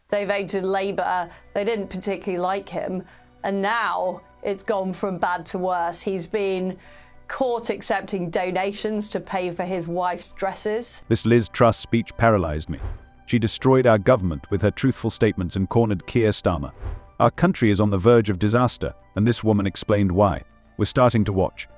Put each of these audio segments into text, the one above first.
They voted Labour. They didn't particularly like him. And now it's gone from bad to worse. He's been caught accepting donations to pay for his wife's dresses. This Liz Truss speech paralysed me. She destroyed our government with her truthful statements and cornered Keir Starmer. Our country is on the verge of disaster, and this woman explained why. We're starting to watch.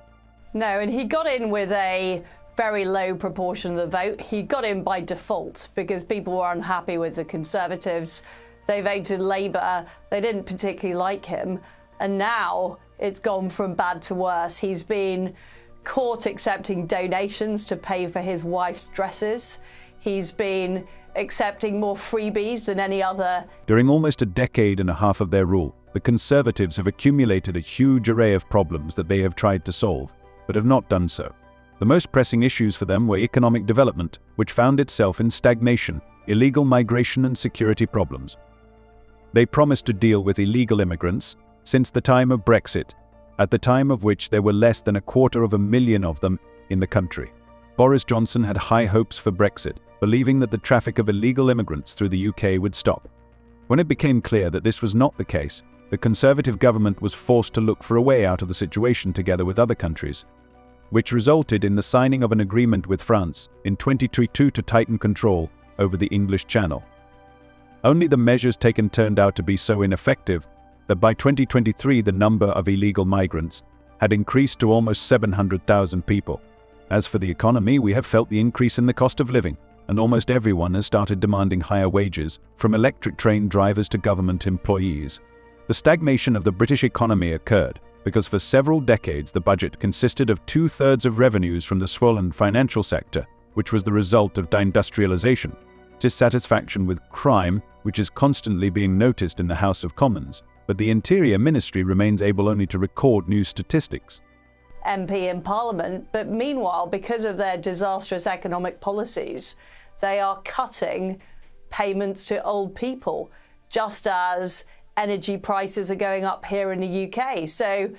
No, and he got in with a very low proportion of the vote. He got in by default because people were unhappy with the Conservatives. They voted Labour. They didn't particularly like him. And now it's gone from bad to worse. He's been caught accepting donations to pay for his wife's dresses. He's been accepting more freebies than any other. During almost a decade and a half of their rule, the Conservatives have accumulated a huge array of problems that they have tried to solve, but have not done so. The most pressing issues for them were economic development, which found itself in stagnation, illegal migration and security problems. They promised to deal with illegal immigrants since the time of Brexit, at the time of which there were less than 250,000 of them in the country. Boris Johnson had high hopes for Brexit, believing that the traffic of illegal immigrants through the UK would stop. When it became clear that this was not the case, the Conservative government was forced to look for a way out of the situation together with other countries, which resulted in the signing of an agreement with France in 2022 to tighten control over the English Channel. Only the measures taken turned out to be so ineffective that by 2023 the number of illegal migrants had increased to almost 700,000 people. As for the economy, we have felt the increase in the cost of living, and almost everyone has started demanding higher wages, from electric train drivers to government employees. The stagnation of the British economy occurred because for several decades the budget consisted of 2/3 of revenues from the swollen financial sector, which was the result of deindustrialization, dissatisfaction with crime, which is constantly being noticed in the House of Commons, but the Interior Ministry remains able only to record new statistics. MP in Parliament, but meanwhile, because of their disastrous economic policies, they are cutting payments to old people, just as energy prices are going up here in the UK. So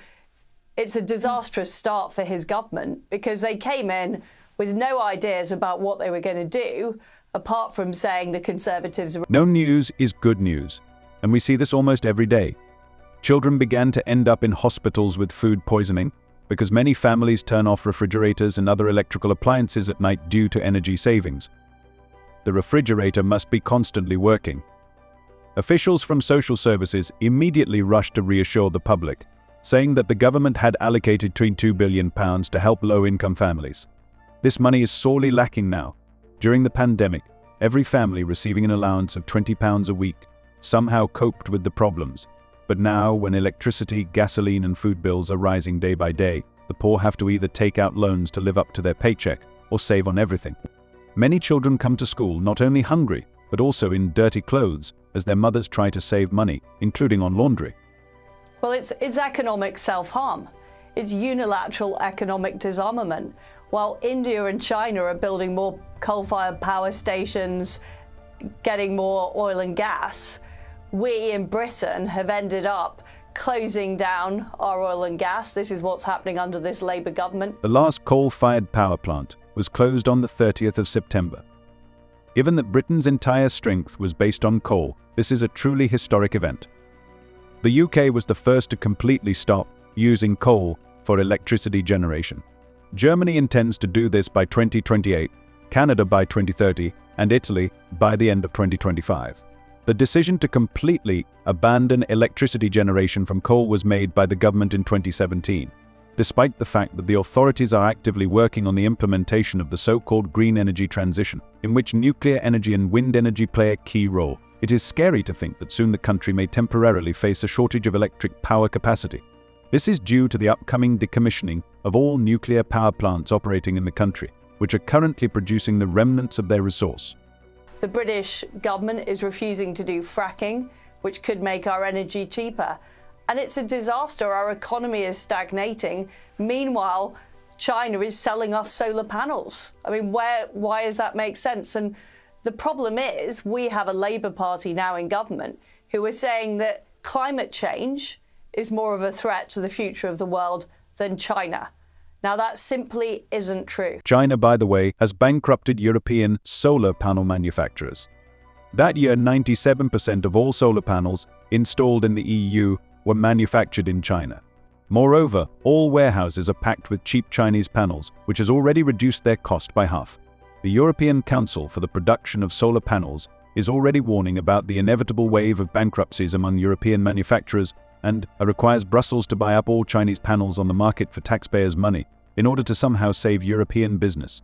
it's a disastrous start for his government because they came in with no ideas about what they were going to do, apart from saying the Conservatives are... No news is good news, and we see this almost every day. Children began to end up in hospitals with food poisoning because many families turn off refrigerators and other electrical appliances at night due to energy savings. The refrigerator must be constantly working. Officials from social services immediately rushed to reassure the public, saying that the government had allocated £2 billion to help low-income families. This money is sorely lacking now. During the pandemic, every family receiving an allowance of £20 a week somehow coped with the problems. But now, when electricity, gasoline and food bills are rising day by day, the poor have to either take out loans to live up to their paycheck or save on everything. Many children come to school not only hungry, but also in dirty clothes, as their mothers try to save money, including on laundry. Well, it's economic self-harm. It's unilateral economic disarmament. While India and China are building more coal-fired power stations, getting more oil and gas, we in Britain have ended up closing down our oil and gas. This is what's happening under this Labour government. The last coal-fired power plant was closed on the 30th of September. Given that Britain's entire strength was based on coal, this is a truly historic event. The UK was the first to completely stop using coal for electricity generation. Germany intends to do this by 2028, Canada by 2030, and Italy by the end of 2025. The decision to completely abandon electricity generation from coal was made by the government in 2017. Despite the fact that the authorities are actively working on the implementation of the so-called green energy transition, in which nuclear energy and wind energy play a key role, it is scary to think that soon the country may temporarily face a shortage of electric power capacity. This is due to the upcoming decommissioning of all nuclear power plants operating in the country, which are currently producing the remnants of their resource. The British government is refusing to do fracking, which could make our energy cheaper. And it's a disaster. Our economy is stagnating. Meanwhile, China is selling us solar panels. I mean, why does that make sense? And the problem is we have a Labour Party now in government who are saying that climate change is more of a threat to the future of the world than China. Now, that simply isn't true. China, by the way, has bankrupted European solar panel manufacturers. That year, 97% of all solar panels installed in the EU were manufactured in China. Moreover, all warehouses are packed with cheap Chinese panels, which has already reduced their cost by half. The European Council for the Production of Solar Panels is already warning about the inevitable wave of bankruptcies among European manufacturers and requires Brussels to buy up all Chinese panels on the market for taxpayers' money in order to somehow save European business.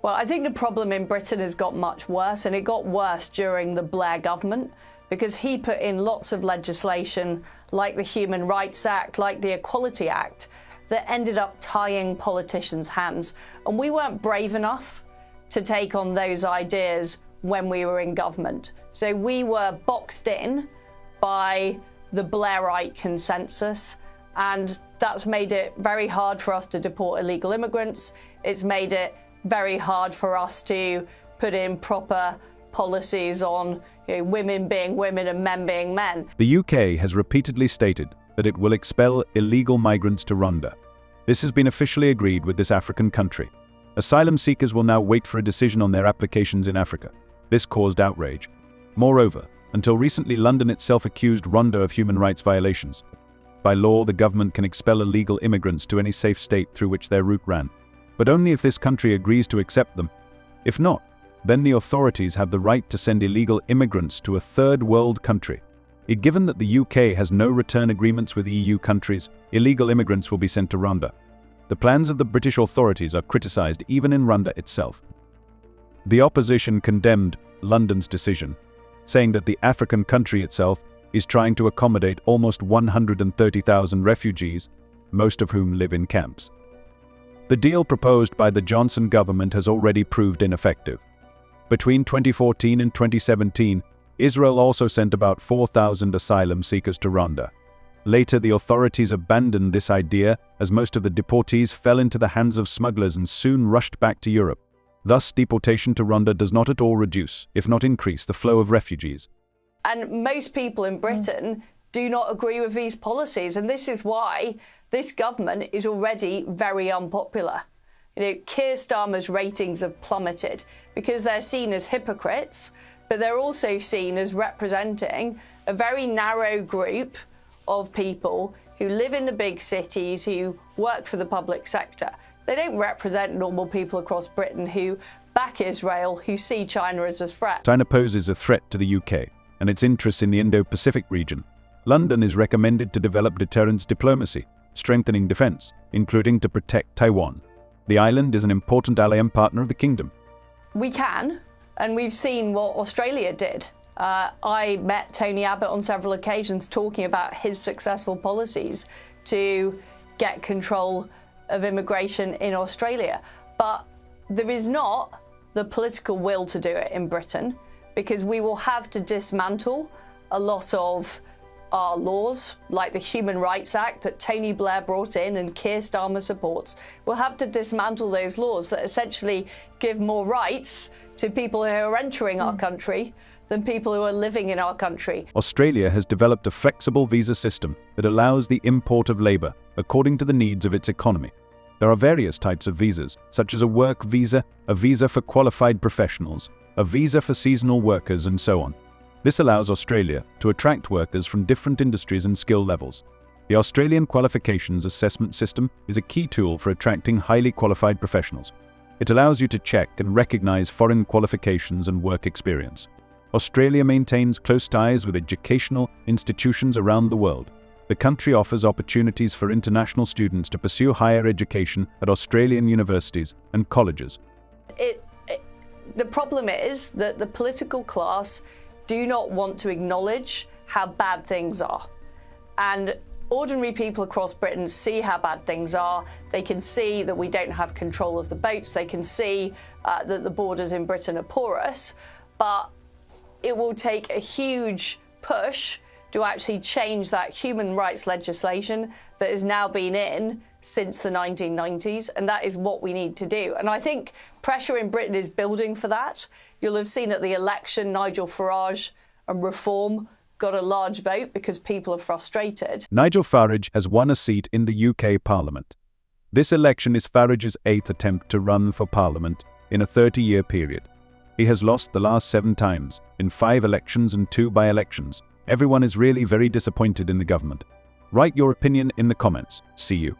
Well, I think the problem in Britain has got much worse, and it got worse during the Blair government because he put in lots of legislation like the Human Rights Act, like the Equality Act, that ended up tying politicians' hands. And we weren't brave enough to take on those ideas when we were in government. So we were boxed in by the Blairite consensus, and that's made it very hard for us to deport illegal immigrants. It's made it very hard for us to put in proper policies on women being women and men being men. The UK has repeatedly stated that it will expel illegal migrants to Rwanda. This has been officially agreed with this African country. Asylum seekers will now wait for a decision on their applications in Africa. This caused outrage. Moreover, until recently, London itself accused Rwanda of human rights violations. By law, the government can expel illegal immigrants to any safe state through which their route ran, but only if this country agrees to accept them. If not, then the authorities have the right to send illegal immigrants to a third world country. Given that the UK has no return agreements with EU countries, illegal immigrants will be sent to Rwanda. The plans of the British authorities are criticised even in Rwanda itself. The opposition condemned London's decision, saying that the African country itself is trying to accommodate almost 130,000 refugees, most of whom live in camps. The deal proposed by the Johnson government has already proved ineffective. Between 2014 and 2017, Israel also sent about 4,000 asylum seekers to Rwanda. Later, the authorities abandoned this idea as most of the deportees fell into the hands of smugglers and soon rushed back to Europe. Thus, deportation to Rwanda does not at all reduce, if not increase, the flow of refugees. And most people in Britain do not agree with these policies, and this is why this government is already very unpopular. Keir Starmer's ratings have plummeted because they're seen as hypocrites, but they're also seen as representing a very narrow group of people who live in the big cities, who work for the public sector. They don't represent normal people across Britain who back Israel, who see China as a threat. China poses a threat to the UK and its interests in the Indo-Pacific region. London is recommended to develop deterrence diplomacy, strengthening defense, including to protect Taiwan. The island is an important ally and partner of the kingdom. We can, and we've seen what Australia did. I met Tony Abbott on several occasions talking about his successful policies to get control of immigration in Australia. But there is not the political will to do it in Britain, because we will have to dismantle a lot of our laws, like the Human Rights Act that Tony Blair brought in and Keir Starmer supports. We'll have to dismantle those laws that essentially give more rights to people who are entering our country than people who are living in our country. Australia has developed a flexible visa system that allows the import of labour according to the needs of its economy. There are various types of visas, such as a work visa, a visa for qualified professionals, a visa for seasonal workers, and so on. This allows Australia to attract workers from different industries and skill levels. The Australian Qualifications Assessment System is a key tool for attracting highly qualified professionals. It allows you to check and recognise foreign qualifications and work experience. Australia maintains close ties with educational institutions around the world. The country offers opportunities for international students to pursue higher education at Australian universities and colleges. The problem is that the political class do not want to acknowledge how bad things are. And ordinary people across Britain see how bad things are. They can see that we don't have control of the boats. They can see that the borders in Britain are porous. But it will take a huge push to actually change that human rights legislation that has now been in since the 1990s, and that is what we need to do. And I think pressure in Britain is building for that. You'll have seen at the election, Nigel Farage and Reform got a large vote because people are frustrated. Nigel Farage has won a seat in the UK Parliament. This election is Farage's 8th attempt to run for Parliament in a 30-year period. He has lost the last 7 times, in 5 elections and 2 by-elections. Everyone is really very disappointed in the government. Write your opinion in the comments. See you.